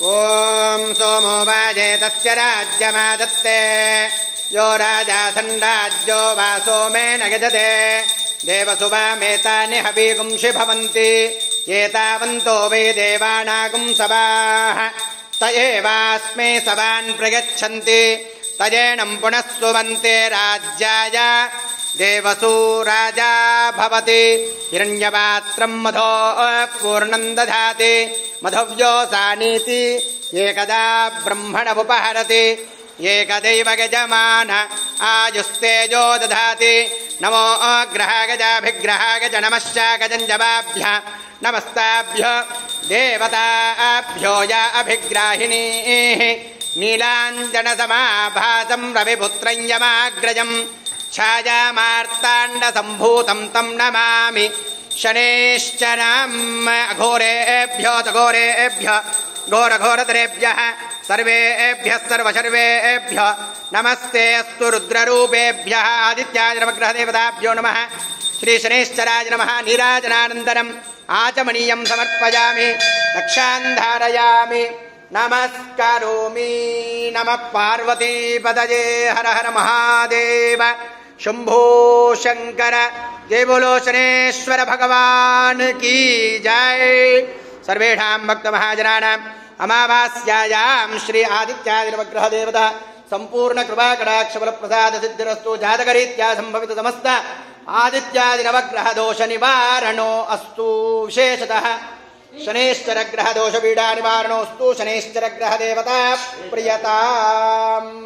ओम सोमो वाजे तस्य राज्यमादत्ते यो राजा सन्राज्यो वा सोमेन यजते देवसुवामेतानि हवीगुंषि भवन्ति एतावन्तो वै देवानागुं सवाः त एवास्मै सवान् प्रयच्छन्ति तजेनं पुनः सुवन्ते राज्याय देवसु राजा भवति हिरण्यपात्रं मधो पूर्णं दधाति मधव्योऽसानीति एकदा ब्रह्मणमुपहरति एकदैव गजमान आयुस्तेजो दधाति नमो ग्रहागजाभिग्रहागज नमश्चागजञ्जवाभ्य नमस्ताभ्यो देवताभ्यो या अभिग्राहिणीः नीलाञ्जनसमाभासं रविपुत्रं यमाग्रजम् छायामार्ताण्डसम्भूतं तं नमामि शनैश्चराम् अघोरेभ्यो तघोरेभ्यो घोरघोरतरेभ्यः सर्वेभ्यः सर्वशर्वेभ्यः नमस्ते अस्तु रुद्ररूपेभ्यः आदित्यादिनवग्रहदेवताभ्यो नमः श्रीशनैश्चराय नमः नीराजनानन्तरम् आचमनीयं समर्पयामि रक्षां धारयामि नमस्करोमि नमः पार्वतीपतये हर हर महादेव शंभो शंकर जय बोलो शनेश्वर भगवान की जय। सर्वेषां भक्तमहाजनानाम् अमावास्यायां श्री आदित्यादिनवग्रह देवता संपूर्ण कृपा कटाक्ष बल प्रसाद सिद्धिरस्तु जातकरीत्या संभवित समस्त आदित्यादिनवग्रह दोष निवारणो अस्तु। विशेषतः शनैश्चर ग्रह दोष पीडा निवारणोस्तु। शनैश्चर ग्रह देवता प्रियताम्।